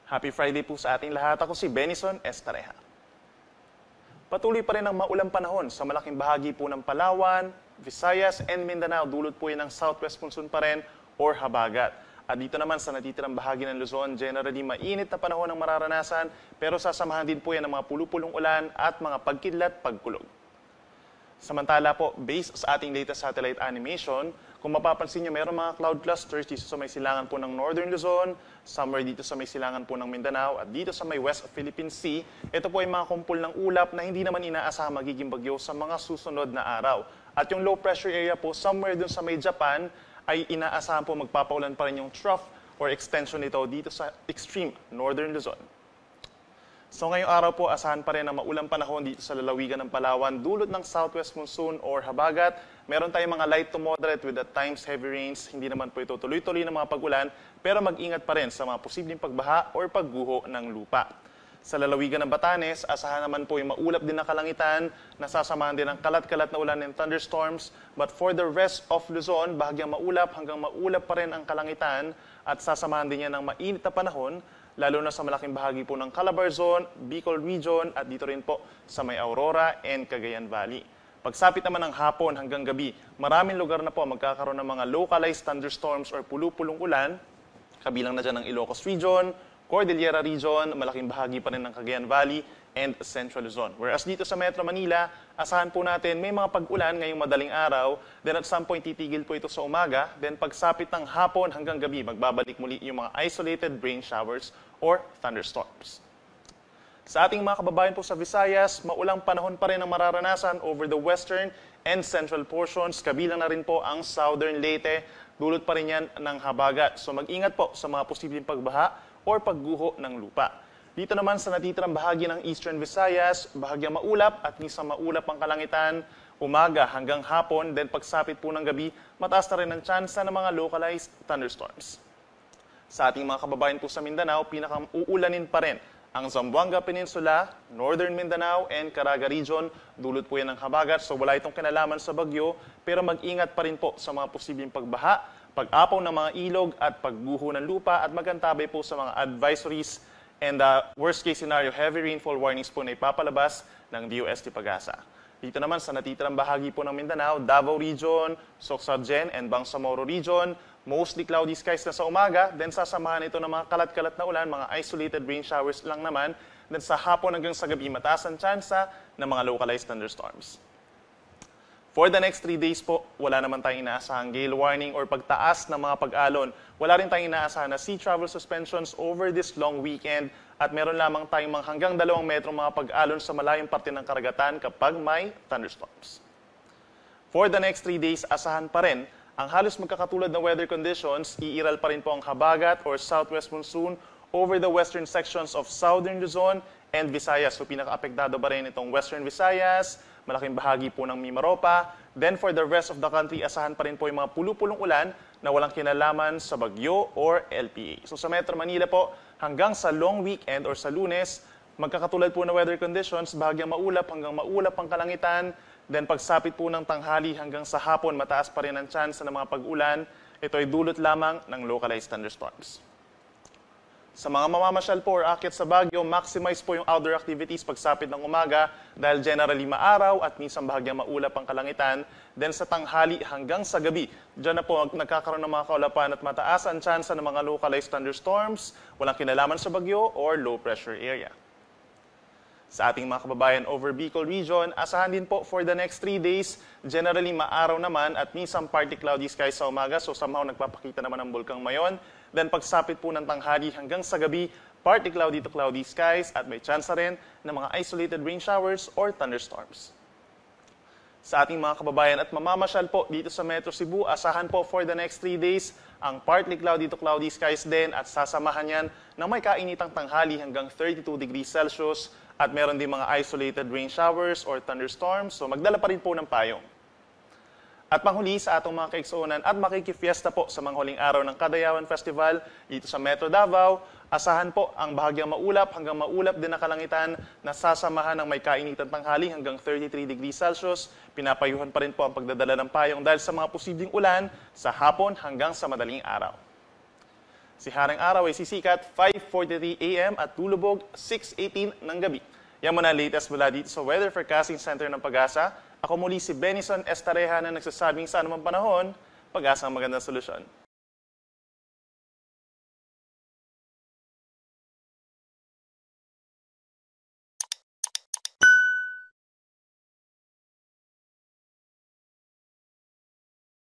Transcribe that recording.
Happy Friday po sa ating lahat. Ako si Benison Estareja. Patuloy pa rin ang maulang panahon sa malaking bahagi po ng Palawan, Visayas, and Mindanao. Dulot po yan ng southwest monsoon pa rin or habagat. At dito naman sa natitirang bahagi ng Luzon, generally mainit na panahon ang mararanasan, pero sasamahan din po yan ng mga pulupulong ulan at mga pagkidlat, pagkulog. Samantala po, based sa ating latest satellite animation, kung mapapansin nyo, mayroong mga cloud clusters dito sa may silangan po ng Northern Luzon, somewhere dito sa may silangan po ng Mindanao, at dito sa may West Philippine Sea. Ito po ay mga kumpul ng ulap na hindi naman inaasahang magiging bagyo sa mga susunod na araw. At yung low pressure area po, somewhere dun sa may Japan, ay inaasahan po magpapaulan pa rin yung trough or extension nito dito sa extreme Northern Luzon. So ngayong araw po, asahan pa rin ang maulang panahon dito sa lalawigan ng Palawan, dulot ng southwest monsoon or habagat. Meron tayong mga light to moderate with at times heavy rains. Hindi naman po ito tuloy-tuloy ng mga pag-ulan, pero mag-ingat pa rin sa mga posibleng pagbaha or pagguho ng lupa. Sa lalawigan ng Batanes, asahan naman po yung maulap din na kalangitan, nasasamahan din ng kalat-kalat na ulan and thunderstorms. But for the rest of Luzon, bahagyang maulap hanggang maulap pa rin ang kalangitan at sasamahan din yan ng mainit na panahon, lalo na sa malaking bahagi po ng Calabarzon, Bicol Region at dito rin po sa may Aurora and Cagayan Valley. Pagsapit naman ng hapon hanggang gabi, maraming lugar na po magkakaroon ng mga localized thunderstorms or pulupulong ulan, kabilang na dyan ng Ilocos Region, Cordillera Region, malaking bahagi pa rin ng Cagayan Valley, and Central Luzon. Whereas dito sa Metro Manila, asahan po natin may mga pag-ulan ngayong madaling araw, then at some point titigil po ito sa umaga, then pagsapit ng hapon hanggang gabi, magbabalik muli yung mga isolated rain showers or thunderstorms. Sa ating mga kababayan po sa Visayas, maulang panahon pa rin ang mararanasan over the western and central portions, kabilang na rin po ang southern Leyte, dulot pa rin yan ng habagat. So mag-ingat po sa mga posibleng pagbaha or pagguho ng lupa. Dito naman sa natitirang bahagi ng Eastern Visayas, bahagyang maulap at minsan maulap ang kalangitan, umaga hanggang hapon, then pagsapit po ng gabi, mataas na rin ang tsansa ng mga localized thunderstorms. Sa ating mga kababayan po sa Mindanao, pinaka-uulanin pa rin ang Zamboanga Peninsula, Northern Mindanao, and Caraga Region. Dulot po yan ng habagat, so wala itong kinalaman sa bagyo, pero mag-ingat pa rin po sa mga posibleng pagbaha, pag-apaw ng mga ilog at pagguho ng lupa at magantabay po sa mga advisories and worst case scenario, heavy rainfall warnings po na ipapalabas ng DOST Pag-asa. Dito naman sa natitirang bahagi po ng Mindanao, Davao Region, Socsogen, and Bangsamoro Region, mostly cloudy skies na sa umaga, then sasamahan ito ng mga kalat-kalat na ulan, mga isolated rain showers lang naman, then sa hapon hanggang sa gabi, mataas ang tsansa ng mga localized thunderstorms. For the next 3 days po, wala naman tayong inaasahang gale warning or pagtaas ng mga pag-alon. Wala rin tayong inaasahan na sea travel suspensions over this long weekend at meron lamang tayong hanggang 2 metro mga pag-alon sa malayong parte ng karagatan kapag may thunderstorms. For the next 3 days, asahan pa rin ang halos magkakatulad na weather conditions, iiral pa rin po ang habagat or southwest monsoon over the western sections of southern Luzon and Visayas. So pinaka-apektado ba rin itong western Visayas, malaking bahagi po ng Mimaropa. Then for the rest of the country, asahan pa rin po yung mga pulupulong ulan na walang kinalaman sa bagyo or LPA. So sa Metro Manila po, hanggang sa long weekend or sa Lunes, magkakatulad po na weather conditions, bahagyang maulap hanggang maulap ang kalangitan. Then pagsapit po ng tanghali hanggang sa hapon, mataas pa rin ang chance ng mga pag-ulan. Ito ay dulot lamang ng localized thunderstorms. Sa mga mamamasyal po or aakyat sa Baguio, maximize po yung outdoor activities pagsapit ng umaga dahil generally maaraw at minsan bahagyang maulap ang kalangitan. Then sa tanghali hanggang sa gabi, dyan na po nagkakaroon ng mga kaulapan at mataas ang tsansa ng mga localized thunderstorms, walang kinalaman sa bagyo or low pressure area. Sa ating mga kababayan over Bicol Region, asahan din po for the next 3 days, generally maaraw naman at minsan partly cloudy skies sa umaga, so somehow nagpapakita naman ang Bulkang Mayon. Then pagsapit po ng tanghali hanggang sa gabi, partly cloudy to cloudy skies at may tsansa rin ng mga isolated rain showers or thunderstorms. Sa ating mga kababayan at mamamasyal po dito sa Metro Cebu, asahan po for the next 3 days ang partly cloudy to cloudy skies din at sasamahan yan ng may kainitang tanghali hanggang 32 degrees Celsius at meron din mga isolated rain showers or thunderstorms, so magdala pa rin po ng payong. At panghuli sa atong mga kaiksuunan at makikifiesta po sa manghuling araw ng Kadayawan Festival dito sa Metro Davao, asahan po ang bahagyang maulap hanggang maulap din na kalangitan na sasamahan ng may kainitan tanghali hanggang 33 degrees Celsius. Pinapayuhan pa rin po ang pagdadala ng payong dahil sa mga posibleng ulan sa hapon hanggang sa madaling araw. Si Haring Araw ay sisikat 5:43 a.m. at lulubog 6:18 ng gabi. Yan muna latest mula dito sa Weather Forecasting Center ng Pag-asa. Ako muli si Benison Estareja na nagsasabing sa anumang panahon, Pag-asa ang magandang solusyon.